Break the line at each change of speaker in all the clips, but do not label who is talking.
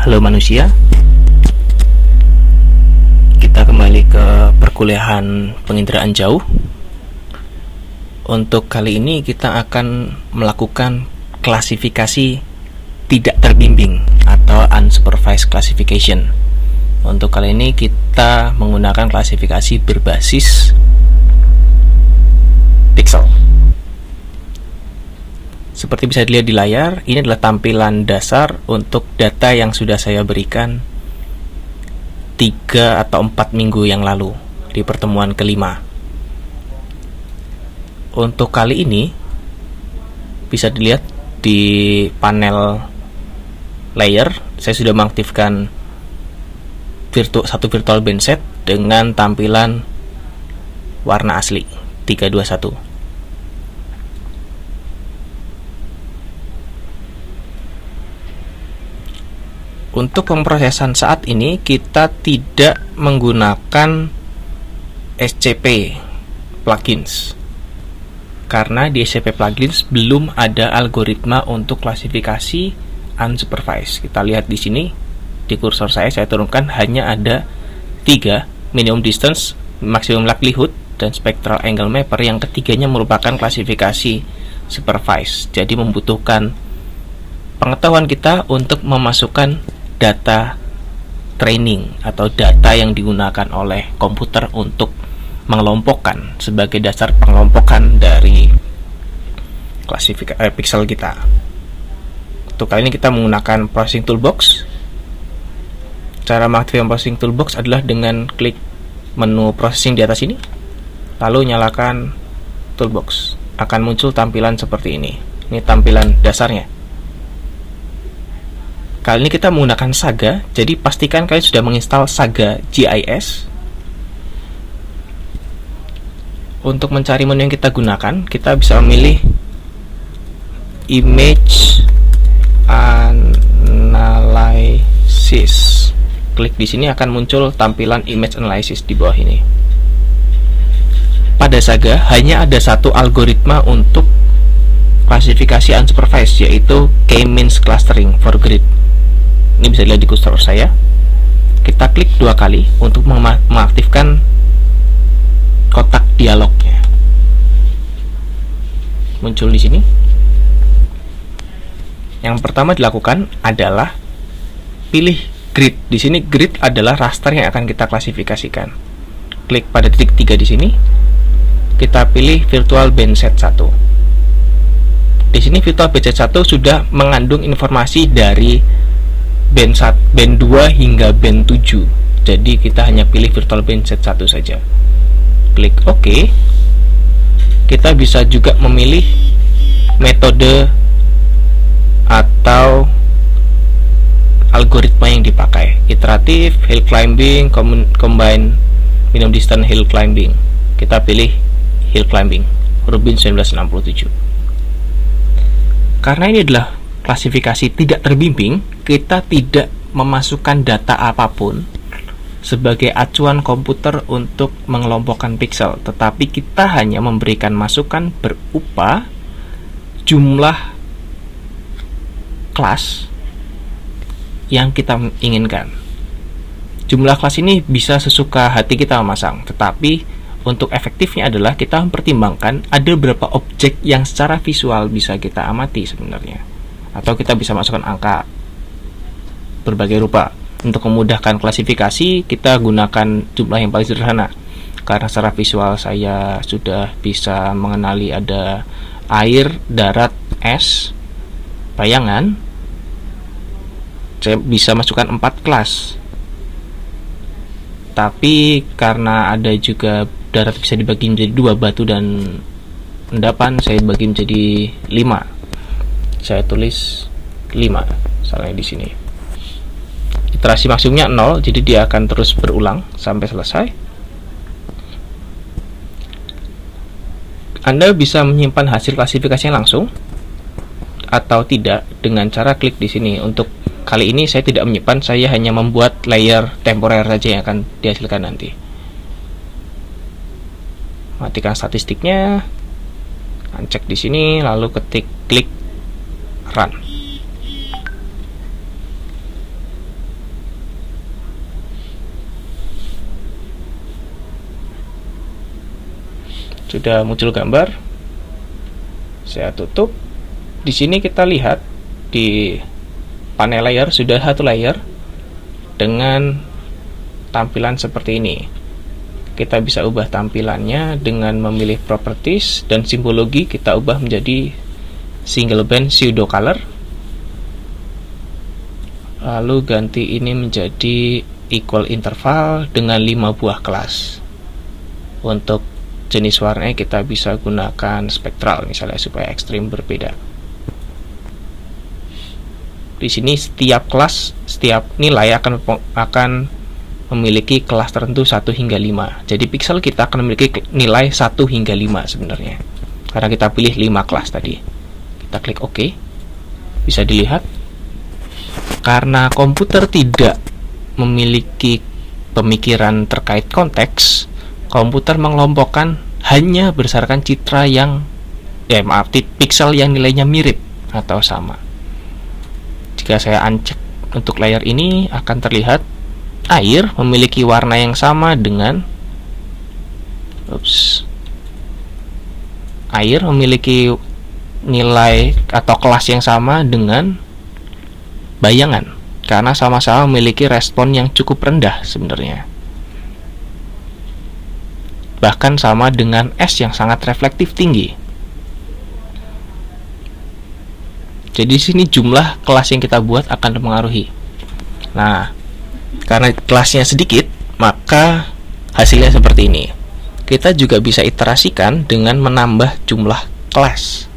Halo manusia, kita kembali ke perkuliahan penginderaan jauh. Untuk kali ini kita akan melakukan klasifikasi tidak terbimbing atau unsupervised classification. Untuk kali ini kita menggunakan klasifikasi berbasis pixel. Seperti bisa dilihat di layar, ini adalah tampilan dasar untuk data yang sudah saya berikan 3 atau 4 minggu yang lalu di pertemuan kelima. Untuk kali ini bisa dilihat di panel layer, saya sudah mengaktifkan satu virtual bandset dengan tampilan warna asli 321. Untuk pemrosesan saat ini kita tidak menggunakan SCP plugins karena di SCP plugins belum ada algoritma untuk klasifikasi unsupervised. Kita lihat di sini di kursor saya turunkan hanya ada 3, minimum distance, maximum likelihood, dan spectral angle mapper. Yang ketiganya merupakan klasifikasi supervised. Jadi membutuhkan pengetahuan kita untuk memasukkan data training atau data yang digunakan oleh komputer untuk mengelompokkan sebagai dasar pengelompokan dari klasifikasi pixel kita. Untuk kali ini kita menggunakan processing toolbox. Cara mengaktifkan processing toolbox adalah dengan klik menu processing di atas ini, lalu nyalakan toolbox. Akan muncul tampilan seperti ini. Ini tampilan dasarnya. Kali ini kita menggunakan Saga, jadi pastikan kalian sudah menginstal Saga GIS. Untuk mencari menu yang kita gunakan, kita bisa memilih Image Analysis. Klik di sini akan muncul tampilan Image Analysis di bawah ini. Pada Saga hanya ada satu algoritma untuk klasifikasi unsupervised, yaitu K-means clustering for grid. Ini bisa dilihat di kursor saya. Kita klik 2 kali untuk mengaktifkan kotak dialognya. Muncul di sini. Yang pertama dilakukan adalah pilih grid. Di sini grid adalah raster yang akan kita klasifikasikan. Klik pada titik 3 di sini. Kita pilih virtual bandset 1. Di sini virtual bandset 1 sudah mengandung informasi dari band 2 hingga band 7. Jadi kita hanya pilih virtual bandset 1 saja. Klik OK. Kita bisa juga memilih metode atau algoritma yang dipakai. Iteratif, hill climbing, combine minimum distance hill climbing. Kita pilih hill climbing, Rubin 1967. Karena ini adalah klasifikasi tidak terbimbing, kita tidak memasukkan data apapun sebagai acuan komputer untuk mengelompokkan pixel, tetapi kita hanya memberikan masukan berupa jumlah kelas yang kita inginkan. Jumlah kelas ini bisa sesuka hati kita memasang, tetapi untuk efektifnya adalah kita mempertimbangkan ada berapa objek yang secara visual bisa kita amati sebenarnya. Atau kita bisa masukkan angka berbagai rupa. Untuk memudahkan klasifikasi, kita gunakan jumlah yang paling sederhana. Karena secara visual saya sudah bisa mengenali ada air, darat, es, bayangan. Saya bisa masukkan 4 kelas. Tapi karena ada juga darat bisa dibagi menjadi 2, batu dan endapan, saya bagi menjadi 5. Saya tulis 5 salahnya di sini. Iterasi maksimumnya 0, jadi dia akan terus berulang sampai selesai. Anda bisa menyimpan hasil klasifikasinya langsung atau tidak dengan cara klik di sini. Untuk kali ini saya tidak menyimpan, saya hanya membuat layer temporer saja yang akan dihasilkan nanti. Matikan statistiknya, cek di sini, lalu klik run. sudah muncul gambar. Saya tutup. Di sini kita lihat di panel layer sudah satu layer dengan tampilan seperti ini. Kita bisa ubah tampilannya dengan memilih properties, dan simbologi kita ubah menjadi single band pseudo color. Lalu ganti ini menjadi equal interval dengan 5 buah kelas. Untuk jenis warnanya kita bisa gunakan spektral misalnya supaya ekstrim berbeda. Di sini setiap kelas, setiap nilai akan memiliki kelas tertentu 1 hingga 5. Jadi pixel kita akan memiliki nilai 1 hingga 5 sebenarnya. Karena kita pilih 5 kelas tadi. Kita klik OK. Bisa dilihat karena komputer tidak memiliki pemikiran terkait konteks, komputer mengelompokkan hanya berdasarkan citra yang pixel yang nilainya mirip atau sama. Jika saya uncheck untuk layer ini, akan terlihat air memiliki warna yang sama dengan air memiliki nilai atau kelas yang sama dengan bayangan, karena sama-sama memiliki respon yang cukup rendah sebenarnya. Bahkan sama dengan es yang sangat reflektif tinggi. Jadi di sini jumlah kelas yang kita buat akan mempengaruhi. Nah, karena kelasnya sedikit, maka hasilnya seperti ini. Kita juga bisa iterasikan dengan menambah jumlah kelas.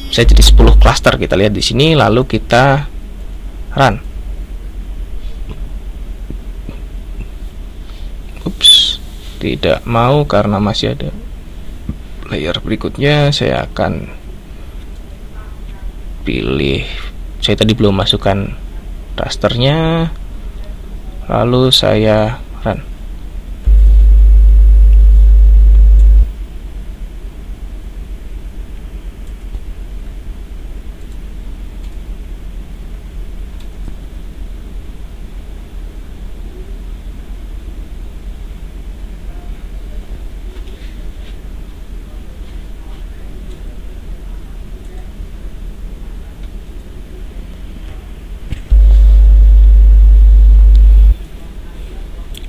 Bisa jadi 10 cluster, kita lihat di sini, lalu kita run. Tidak mau karena masih ada layer berikutnya. Saya akan pilih, saya tadi belum masukkan rasternya, lalu saya run.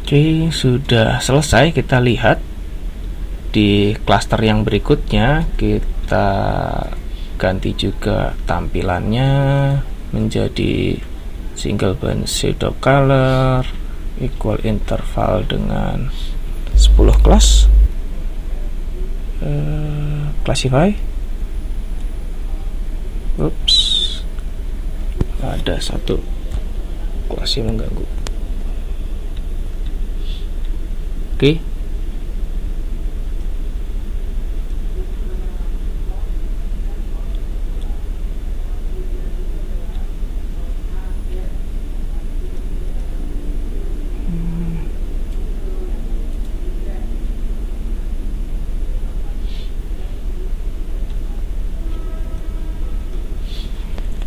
Oke, sudah selesai. Kita lihat di klaster yang berikutnya, kita ganti juga tampilannya menjadi single band pseudo color, equal interval dengan 10 kelas. Classify. Ada satu kelas yang mengganggu. Oke.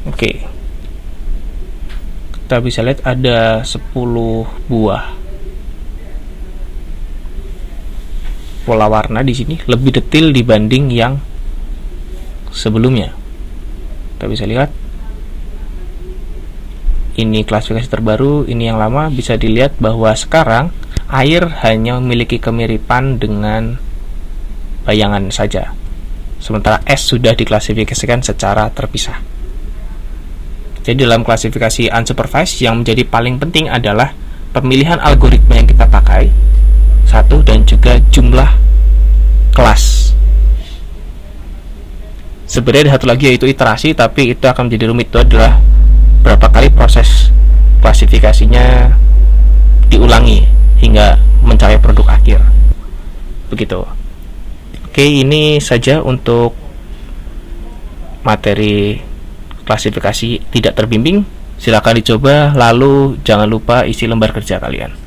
Oke. Kita bisa lihat ada 10 buah pola warna di sini, lebih detail dibanding yang sebelumnya. Kita bisa lihat ini klasifikasi terbaru, ini yang lama. Bisa dilihat bahwa sekarang air hanya memiliki kemiripan dengan bayangan saja, sementara es sudah diklasifikasikan secara terpisah. Jadi dalam klasifikasi unsupervised, yang menjadi paling penting adalah pemilihan algoritma yang kita pakai, satu, dan juga jumlah kelas. Sebenarnya ada satu lagi, yaitu iterasi, tapi itu akan menjadi rumit. Itu adalah berapa kali proses klasifikasinya diulangi hingga mencapai produk akhir. Begitu. Oke, ini saja untuk materi klasifikasi tidak terbimbing. Silakan dicoba, lalu jangan lupa isi lembar kerja kalian.